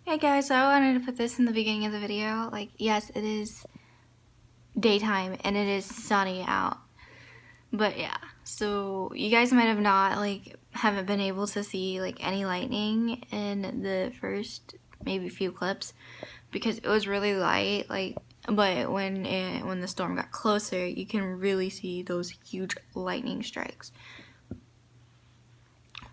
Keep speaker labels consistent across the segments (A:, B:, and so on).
A: Hey guys, so I wanted to put this in the beginning of the video. Like, yes, it is daytime and it is sunny out. But yeah, so you guys might have not, haven't been able to see, any lightning in the first maybe few clips because it was really light, but when the storm got closer, you can really see those huge lightning strikes.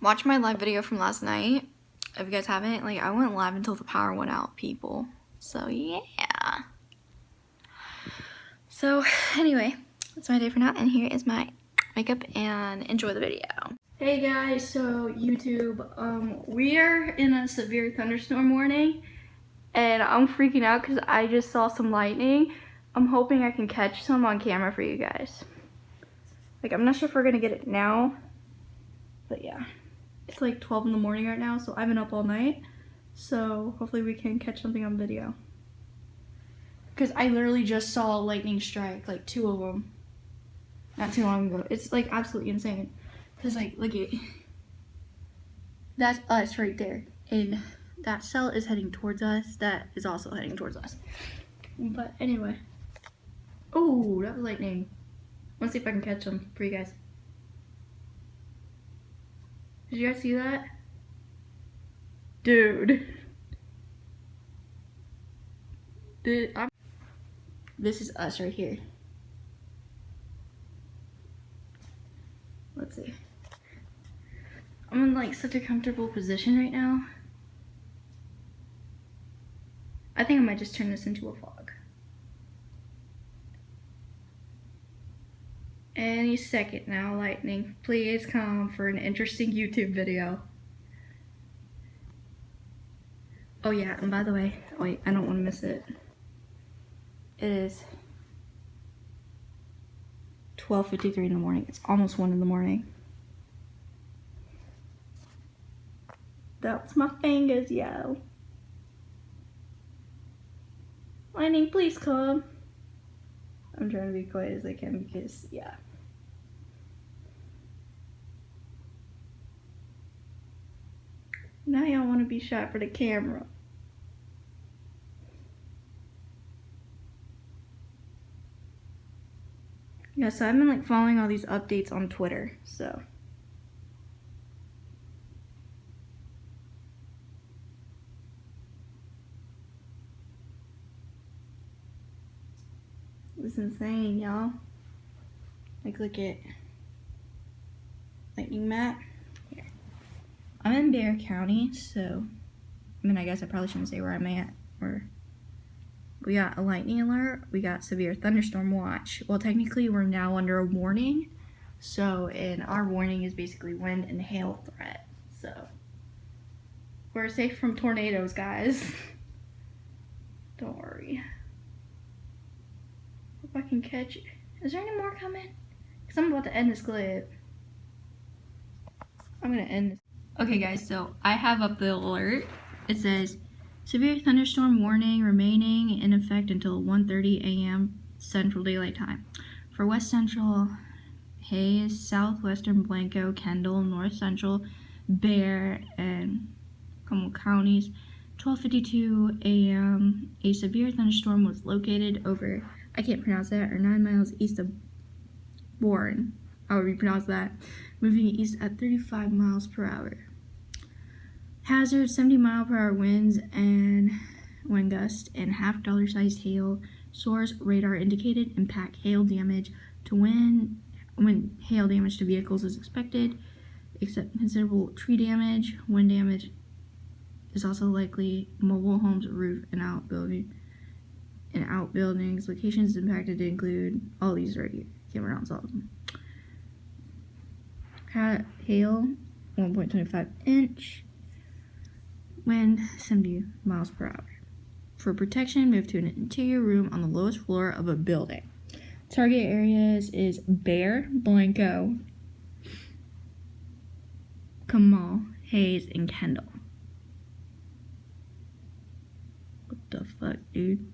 A: Watch my live video from last night. If you guys haven't, I went live until the power went out, people. So yeah. So anyway, that's my day for now, and here is my makeup, and enjoy the video. Hey guys, so YouTube, we are in a severe thunderstorm warning, and I'm freaking out because I just saw some lightning. I'm hoping I can catch some on camera for you guys. I'm not sure if we're gonna get it now, but yeah. It's 12 in the morning right now, so I've been up all night. So hopefully we can catch something on video. Because I literally just saw a lightning strike, 2 of them, not too long ago. It's absolutely insane. Because look at, that's us right there. And that cell is heading towards us. That is also heading towards us. But anyway. Oh, that was lightning. Let's see if I can catch them for you guys. Did you guys see that? Dude. This is us right here. Let's see. I'm in such a comfortable position right now. I think I might just turn this into a vlog. Any second now, lightning. Please come for an interesting YouTube video. Oh yeah, and by the way, wait, I don't want to miss it. It is 12:53 in the morning. It's almost 1 in the morning. That's my fingers, yo. Lightning, please come. I'm trying to be quiet as I can because, yeah. Now y'all want to be shot for the camera. Yeah, so I've been following all these updates on Twitter, so. It's insane, y'all. Look at lightning map. Here. I'm in Bear County, so I guess I probably shouldn't say where I'm at. We got a lightning alert. We got severe thunderstorm watch. Well, technically we're now under a warning. So, and our warning is basically wind and hail threat. So, we're safe from tornadoes, guys. Don't worry. Hope I can catch it. Is there any more coming? Because I'm about to end this clip. I'm going to end this. Okay, guys, so I have up the alert. It says, severe thunderstorm warning remaining in effect until 1:30 a.m. Central Daylight Time. For West Central, Hayes, Southwestern Blanco, Kendall, North Central, Bear, and Como counties, 12:52 a.m. A severe thunderstorm was located over, I can't pronounce that, or 9 miles east of Bourne. I would repronounce that. Moving east at 35 miles per hour. Hazard 70-mile-per-hour winds and wind gust and half dollar-sized hail. Source radar indicated impact hail damage to wind. When hail damage to vehicles is expected, except considerable tree damage. Wind damage is also likely. Mobile homes, roof, and outbuildings. Locations impacted include all these right here. Can't pronounce all of them. Hail 1.25 inch. Wind 70 miles per hour. For protection, move to an interior room on the lowest floor of a building. Target areas is Bear, Blanco, Kamal, Hayes, and Kendall. What the fuck, dude?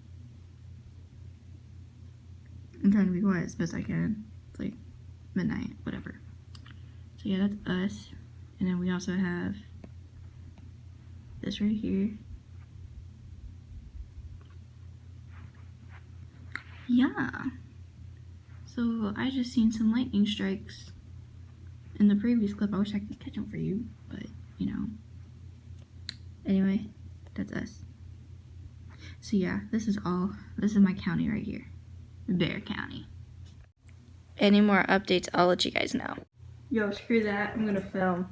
A: I'm trying to be quiet as best I can. It's midnight, whatever. So yeah, that's us. And then we also have this right here. yeah. So I just seen some lightning strikes in the previous clip. I wish I could catch them for you, but you know. Anyway, that's us. So yeah, this is my county right here. Bear County. Any more updates, I'll let you guys know. Yo, screw that. I'm gonna film.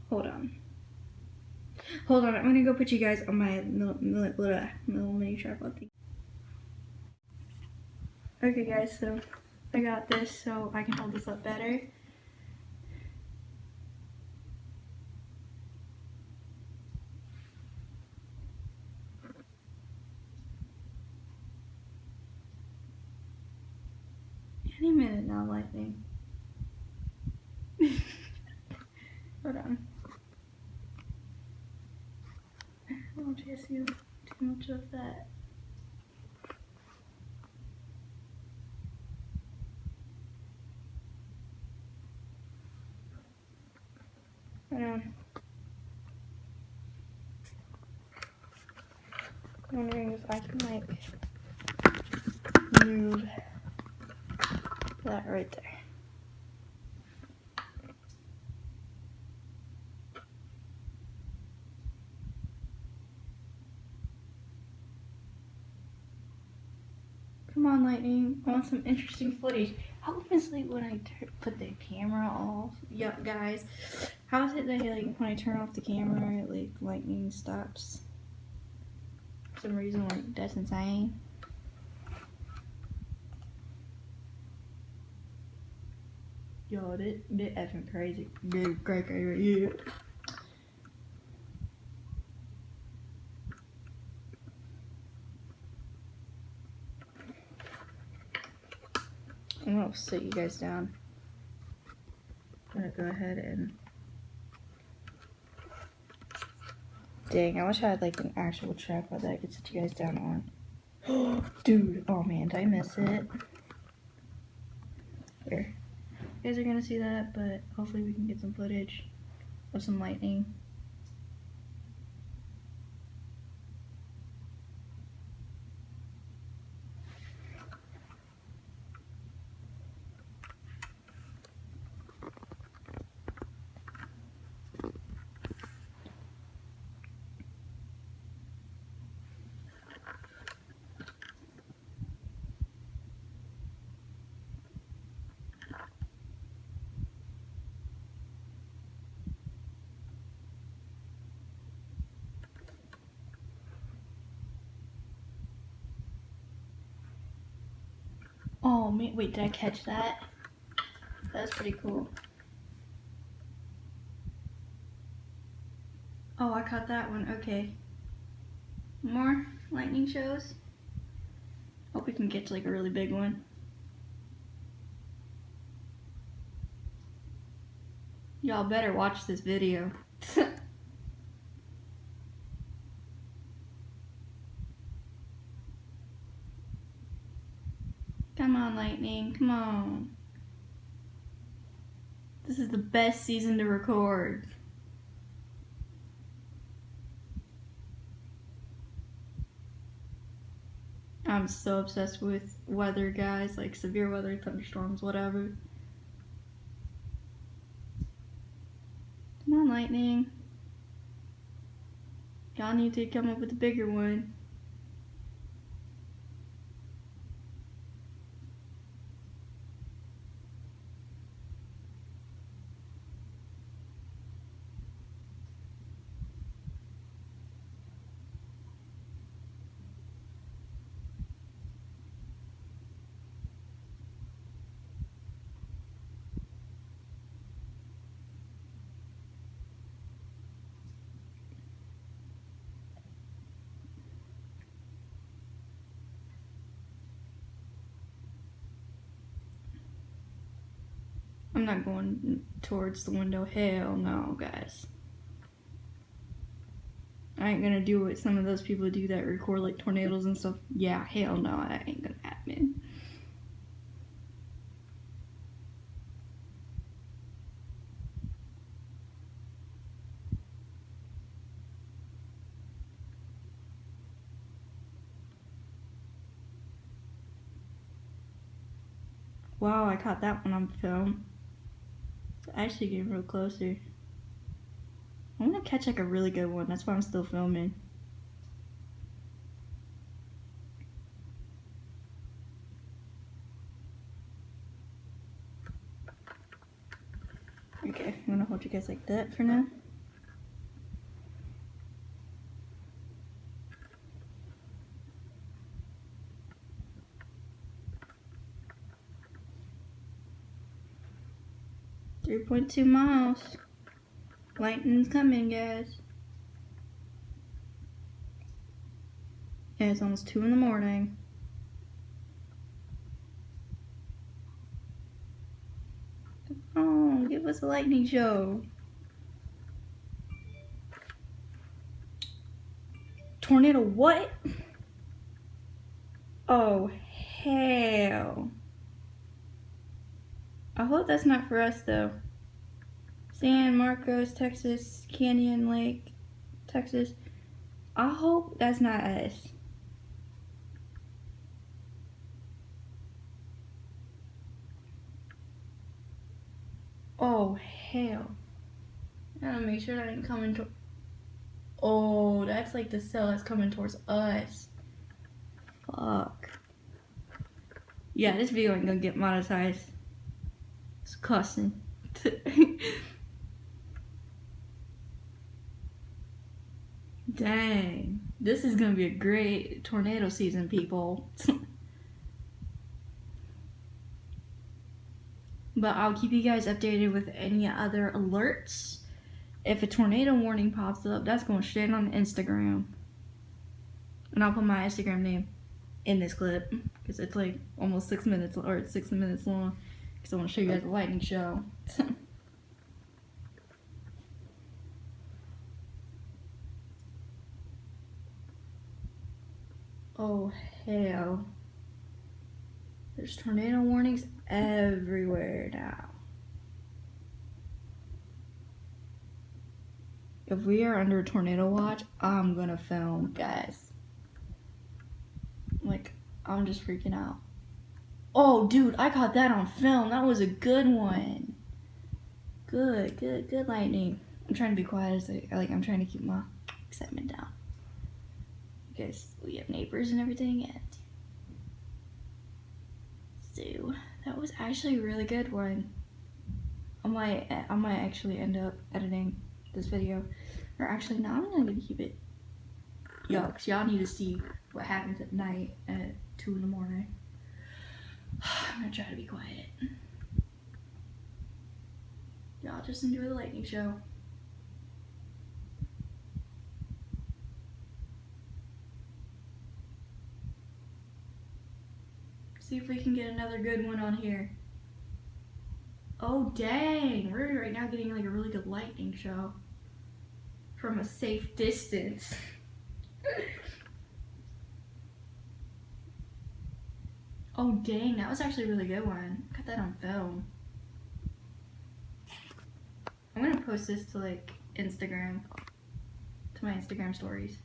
A: Hold on. I'm gonna go put you guys on my little mini tripod thing. Okay guys, so I got this so I can hold this up better. Any minute now, lightning. Hold on. I don't want you to see too much of that. Hold on. I'm wondering if I can like move that right there. Come on, lightning. I want some interesting footage. How obviously when I put the camera off, yeah, guys, how is it that like when I turn off the camera, like lightning stops? For some reason, like that's insane. Yo, that effing crazy. Dude, crazy, yeah. I'm gonna sit you guys down. I'm gonna go ahead and. Dang, I wish I had like an actual tripod that I could sit you guys down on. Dude, oh man, did I miss it? Here. You guys are gonna see that, but hopefully we can get some footage of some lightning. Oh man, wait, did I catch that? That's pretty cool. Oh, I caught that one, okay. More lightning shows? Hope we can get to like a really big one. Y'all better watch this video. Come on, lightning, come on. This is the best season to record. I'm so obsessed with weather, guys, like severe weather, thunderstorms, whatever. Come on, lightning. Y'all need to come up with a bigger one. I'm not going towards the window. Hell no, guys. I ain't gonna do what some of those people do that record like tornadoes and stuff. Yeah, hell no, that ain't gonna happen. Wow, I caught that one on film. It's actually getting real closer. I'm gonna catch like a really good one. That's why I'm still filming. Okay, I'm gonna hold you guys like that for now. .2 miles. Lightning's coming, guys. And it's almost 2 in the morning. Oh, give us a lightning show. Tornado what? Oh, hell. I hope that's not for us, though. San Marcos, Texas, Canyon Lake, Texas. I hope that's not us. Oh, hell. I gotta make sure that ain't coming to. Oh, that's like the cell that's coming towards us. Fuck. Yeah, this video ain't gonna get monetized. It's cussing. Dang. This is gonna be a great tornado season, people. But I'll keep you guys updated with any other alerts. If a tornado warning pops up, that's going straight on Instagram. And I'll put my Instagram name in this clip because it's like almost 6 minutes, or it's 6 minutes long, because I want to show you guys a lightning show. Oh, hell. There's tornado warnings everywhere now. If we are under tornado watch, I'm gonna film, guys. Like, I'm just freaking out. Oh, dude, I caught that on film. That was a good one. Good lightning. I'm trying to be quiet as I'm trying to keep my excitement down. Because we have neighbors and everything, and so that was actually a really good one. I might actually end up editing this video, or actually no, I'm gonna keep it. Yo, cause y'all need to see what happens at night at 2 in the morning. I'm gonna try to be quiet. Y'all just enjoy the lightning show. See if we can get another good one on here. Oh dang, we're right now getting like a really good lightning show from a safe distance. Oh dang, that was actually a really good one. Got that on film. I'm gonna post this to like Instagram, to my Instagram stories.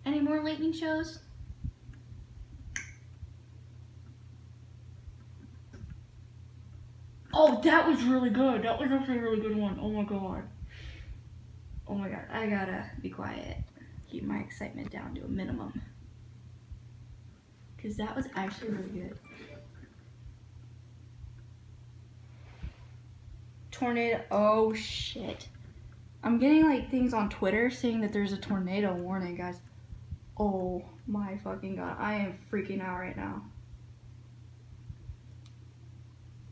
A: Any more lightning shows? Oh, that was really good. That was actually a really good one. Oh my god. Oh my god, I gotta be quiet. Keep my excitement down to a minimum. Because that was actually really good. Tornado. Oh shit. I'm getting like things on Twitter saying that there's a tornado warning, guys. Oh my fucking god. I am freaking out right now.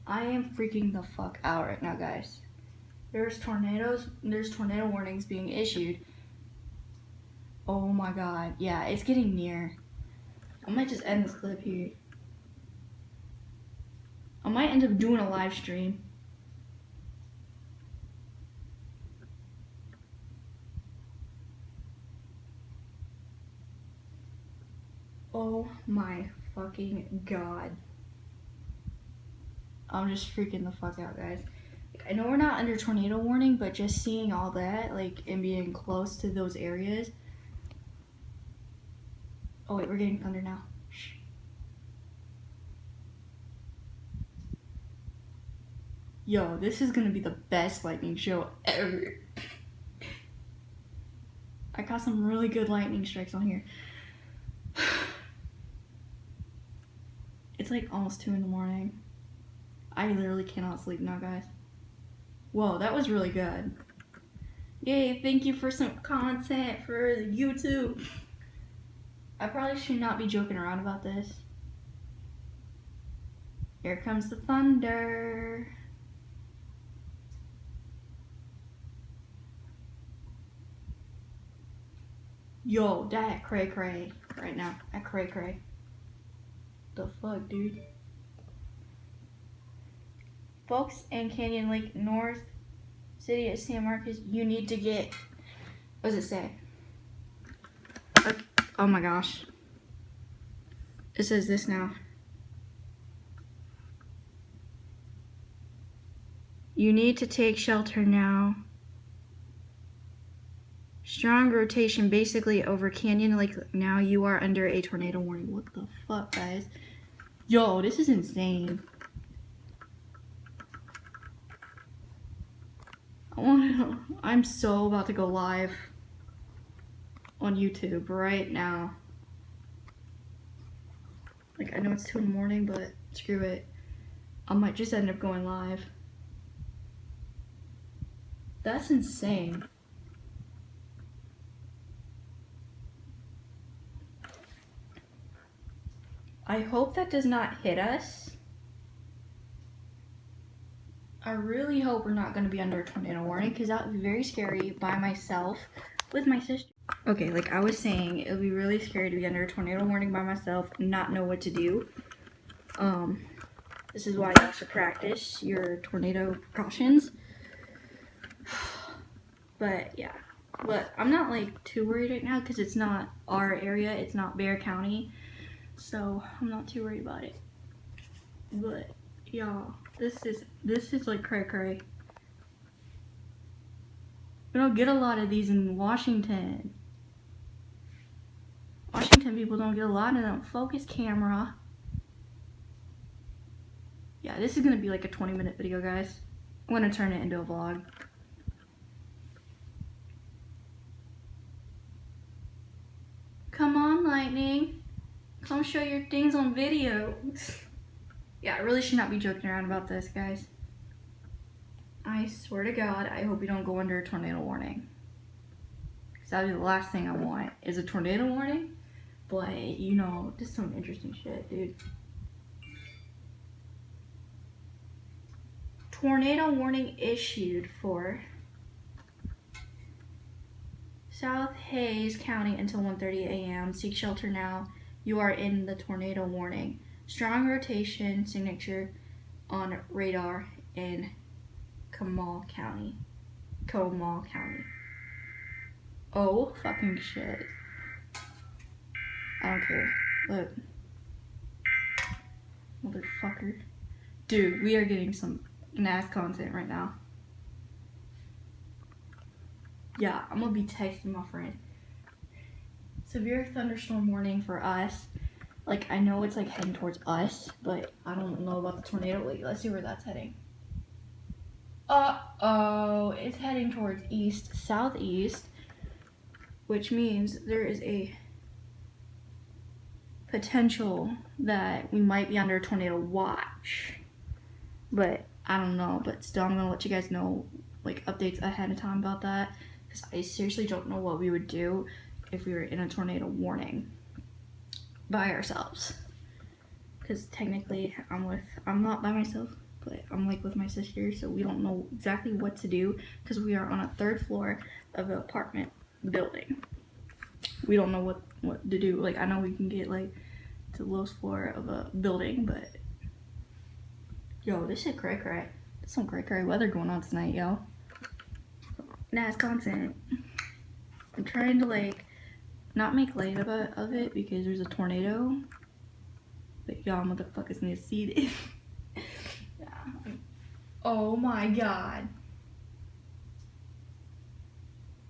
A: I am freaking the fuck out right now, guys. There's tornado warnings being issued. Oh my god. Yeah, it's getting near. I might just end this clip here. I might end up doing a live stream. Oh my fucking god. I'm just freaking the fuck out, guys. I know we're not under tornado warning, but just seeing all that, like, and being close to those areas, Oh wait, we're getting thunder now. Shh. Yo, this is gonna be the best lightning show ever. I caught some really good lightning strikes on here. It's like almost 2 in the morning. I literally cannot sleep now, guys. Whoa, that was really good. Yay, thank you for some content for YouTube. I probably should not be joking around about this. Here comes the thunder. Yo, that cray cray right now. That cray cray. The fuck, dude? Folks in Canyon Lake North City at San Marcos, you need to get, what does it say? Oh my gosh. It says this now. You need to take shelter now. Strong rotation basically over Canyon Lake. Now you are under a tornado warning. What the fuck, guys? Yo, this is insane. I'm so about to go live on YouTube right now. Like, I know it's 2 in the morning, but screw it. I might just end up going live. That's insane. I hope that does not hit us. I really hope we're not going to be under a tornado warning, because that would be very scary by myself with my sister. Okay, like I was saying, it would be really scary to be under a tornado warning by myself and not know what to do. This is why you should practice your tornado precautions. But yeah, but I'm not like too worried right now because it's not our area, it's not Bexar County, so I'm not too worried about it. But y'all, this is like cray cray. We don't get a lot of these in Washington. Washington people don't get a lot of them. Focus camera. Yeah, this is gonna be like a 20-minute video, guys. I'm gonna turn it into a vlog. Come on, lightning. Come show your things on video. Yeah, I really should not be joking around about this, guys. I swear to God, I hope you don't go under a tornado warning. Because that would be the last thing I want, is a tornado warning. But, you know, just some interesting shit, dude. Tornado warning issued for South Hays County until 1:30 a.m. Seek shelter now. You are in the tornado warning. Strong rotation signature on radar in Comal County. Oh, fucking shit. I don't care. Look. Motherfucker. Dude, we are getting some NAS content right now. Yeah, I'm gonna be texting my friend. Severe thunderstorm warning for us. Like, I know it's like heading towards us, but I don't know about the tornado. Wait, let's see where that's heading. Uh-oh, it's heading towards southeast, which means there is a potential that we might be under a tornado watch. But I don't know, but still I'm gonna let you guys know, like, updates ahead of time about that, because I seriously don't know what we would do if we were in a tornado warning by ourselves. Because technically I'm not by myself, but I'm like with my sister, so we don't know exactly what to do because we are on a 3rd floor of an apartment building. We don't know what to do. Like, I know we can get like to the lowest floor of a building, but yo, this shit cray cray. There's some cray cray weather going on tonight, yo. NAS content. I'm trying to like not make light of it because there's a tornado. But y'all motherfuckers need to see this. Yeah. Oh my God.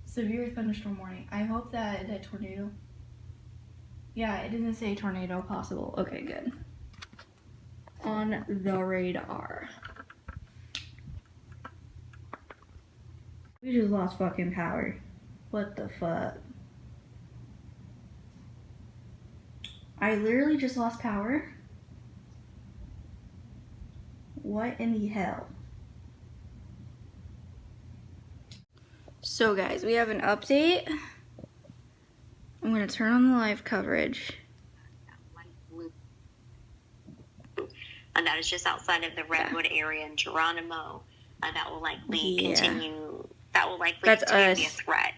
A: Severe thunderstorm warning. I hope that tornado Yeah, it doesn't say tornado possible. Okay, good. On the radar. We just lost fucking power. What the fuck? I literally just lost power. What in the hell? So guys, we have an update. I'm gonna turn on the live coverage.
B: And that is just outside of the Redwood area in Geronimo. That will likely continue. That will likely continue to be a threat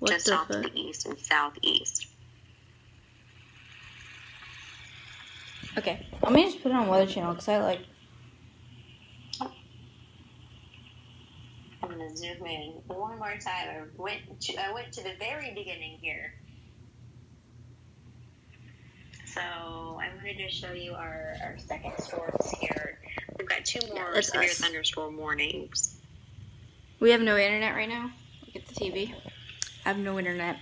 B: just off to the east and southeast.
A: Okay, let me just put it on Weather Channel because I like.
B: I'm gonna zoom in one more time. I went to the very beginning here. So I wanted to show you our second storms here. We've got two more severe thunderstorm warnings.
A: We have no internet right now. Look at the TV. I have no internet.